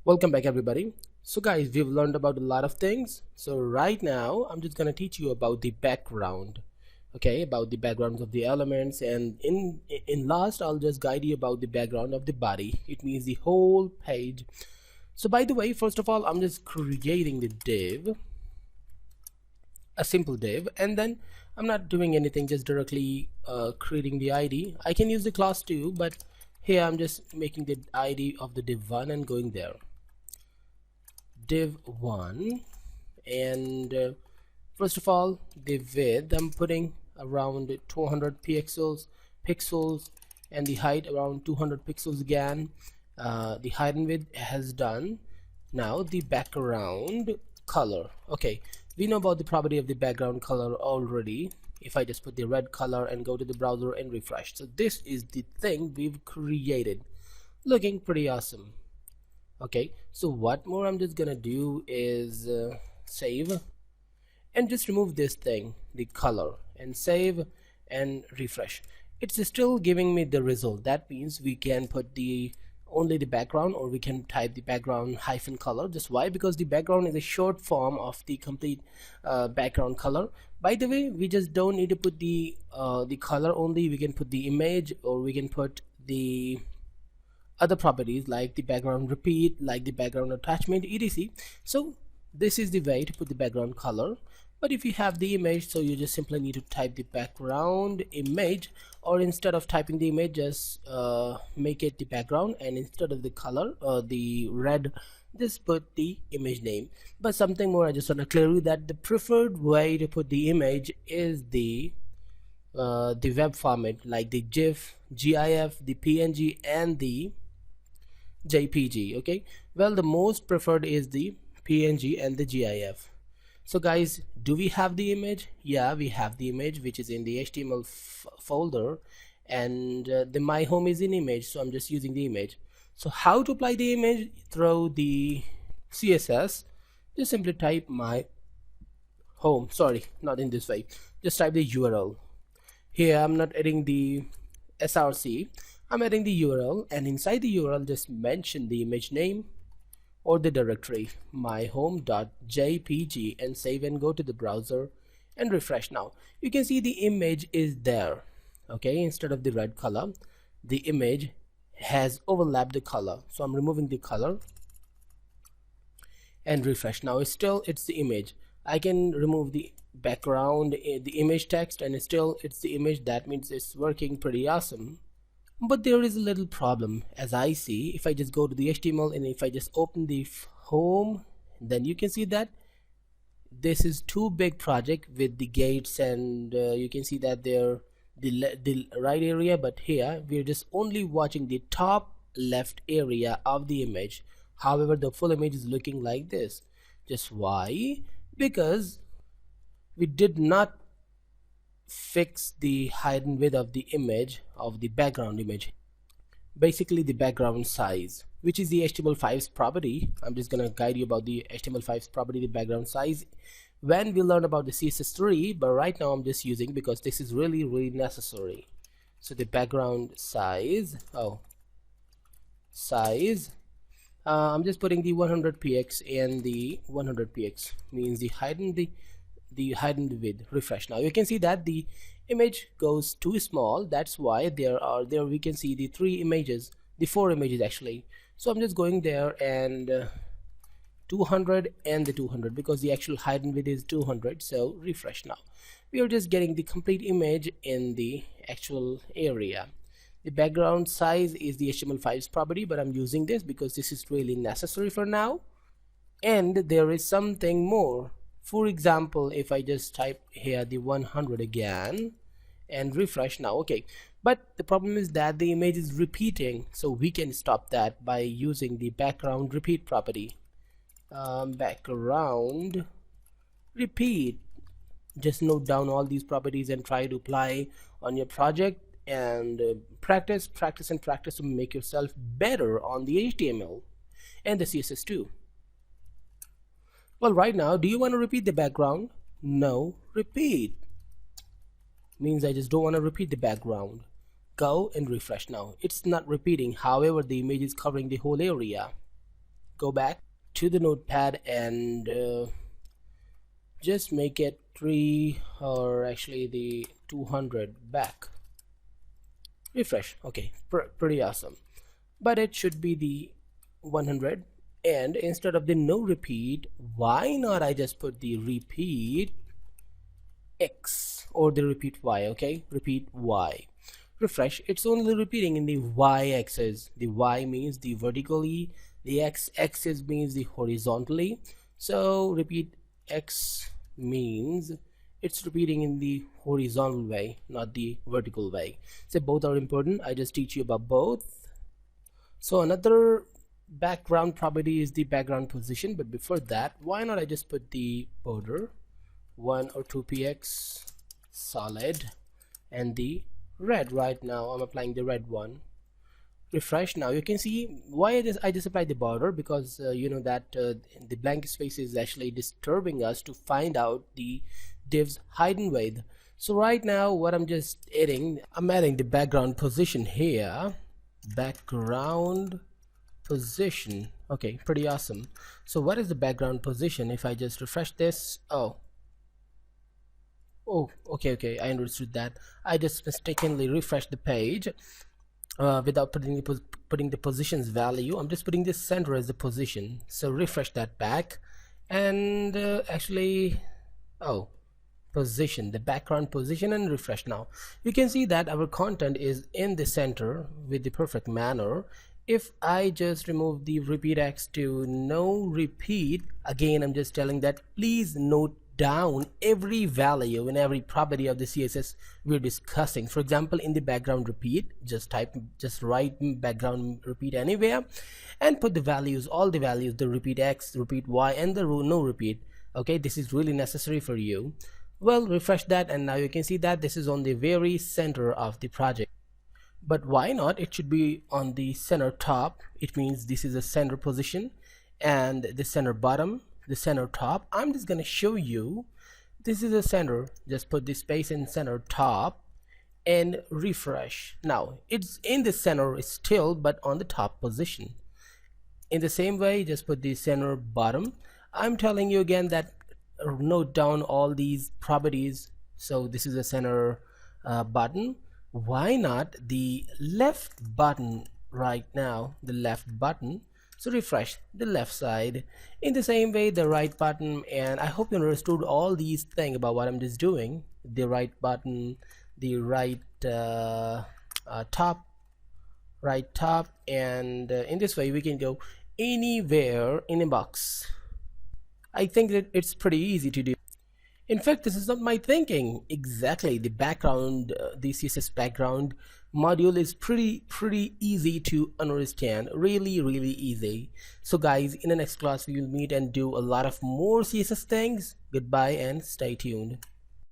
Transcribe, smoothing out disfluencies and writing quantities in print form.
Welcome back everybody. So guys, we've learned about a lot of things. So right now I'm just going to teach you about the background. Okay, about the backgrounds of the elements, and in last I'll just guide you about the background of the body. It means the whole page. So by the way, first of all, I'm just creating the div, a simple div, and then I'm not doing anything, just directly creating the ID. I can use the class too, but here I'm just making the ID of the div1 and going there, div1, and first of all the width I'm putting around 200 pixels, and the height around 200 pixels again. The height and width has done. Now the background color. Okay, we know about the property of the background color already. If I just put the red color and go to the browser and refresh, so this is the thing we've created, looking pretty awesome. Okay, so what more I'm just gonna do is save and just remove this thing, the color, and save and refresh. It's still giving me the result. That means we can put the only the background, or we can type the background hyphen color. Just why? Because the background is a short form of the complete background color. By the way, we just don't need to put the color only. We can put the image, or we can put the other properties like the background repeat, like the background attachment, etc. So this is the way to put the background color. But if you have the image, so you just simply need to type the background image, or instead of typing the image, just make it the background, and instead of the color, the red, just put the image name. But something more, I just want to clear you that the preferred way to put the image is the web format, like the GIF, GIF, the PNG, and the JPG. Okay, well, the most preferred is the PNG and the GIF. So guys, do we have the image? Yeah, we have the image, which is in the HTML folder, and the my home is in image, so I'm just using the image. So how to apply the image? Through the CSS, just simply type my home. Sorry, not in this way. Just type the URL. Here I'm not adding the src, I'm adding the URL, and inside the URL just mention the image name or the directory myhome.jpg, and save and go to the browser and refresh. Now you can see the image is there. Okay, instead of the red color, the image has overlapped the color, so I'm removing the color and refresh. Now it's the image. I can remove the background, the image text, and it's the image. That means it's working pretty awesome. But there is a little problem, as I see. If I just go to the HTML and if I just open the home, then you can see that this is too big project with the gates, and you can see that they're the right area, but here we're just only watching the top left area of the image. However, the full image is looking like this. Just why? Because we did not fix the height and width of the image, of the background image, basically the background size, which is the HTML5's property. I'm just gonna guide you about the HTML5's property, the background size, when we learn about the CSS3, but right now I'm just using, because this is really necessary. So the background size, I'm just putting the 100px, and the 100px means the height and the height and the width. Refresh. Now you can see that the image goes too small. That's why there we can see the four images actually. So I'm just going there, and 200 and the 200, because the actual height and width is 200. So refresh. Now we are just getting the complete image in the actual area. The background size is the HTML5's property, but I'm using this because this is really necessary for now. And there is something more. For example, if I just type here the 100 again and refresh now, okay, but the problem is that the image is repeating, so we can stop that by using the background repeat property. Background repeat. Just note down all these properties and try to apply on your project, and practice to make yourself better on the HTML and the CSS too. Well, right now, do you want to repeat the background? No, repeat. Means I just don't want to repeat the background. Go and refresh now. It's not repeating, however the image is covering the whole area. go back to the notepad and just make it 3 or actually the 200 back. Refresh. Okay, pretty awesome. But it should be the 100, and instead of the no repeat, why not I just put the repeat X or the repeat Y. Okay, repeat Y. Refresh. It's only repeating in the Y axis. The Y means the vertically, the X axis means the horizontally. So repeat X means it's repeating in the horizontal way, not the vertical way. So both are important. I just teach you about both. So another background property is the background position, but before that, why not I just put the border 1 or 2 px solid and the red. Right now I'm applying the red one. Refresh. Now you can see why I just applied the border, because you know that the blank space is actually disturbing us to find out the div's height and width. So right now what I'm just adding, I'm adding the background position here. Background position. Okay, pretty awesome. So what is the background position? If I just refresh this, oh okay, I understood that. I just mistakenly refreshed the page without putting the positions value. I'm just putting this center as the position. So refresh that back, and actually, oh, position, the background position, and refresh. Now you can see that our content is in the center with the perfect manner. If I just remove the repeat X to no repeat, again I'm just telling that please note down every value and every property of the CSS we're discussing. For example, in the background repeat, just write background repeat anywhere and put the values, all the values, the repeat X, repeat Y, and the no repeat. Okay, this is really necessary for you. Well, refresh that, and now you can see that this is on the very center of the project. But why not? It should be on the center top. It means this is a center position, and the center bottom, the center top. I'm just gonna show you this is a center. Just put the space in center top and refresh. Now it's in the center still, but on the top position. In the same way, just put the center bottom. I'm telling you again that note down all these properties. So this is a center button. Why not the left button right now, the left button? So refresh the left side. In the same way, the right button. And I hope you understood all these things about what I'm just doing. The right button, the right top, and in this way we can go anywhere in a box. I think that it's pretty easy to do. In fact, this is not my thinking. Exactly, the background, the CSS background module is pretty easy to understand. Really easy. So guys, in the next class we will meet and do a lot of more CSS things. Goodbye and stay tuned.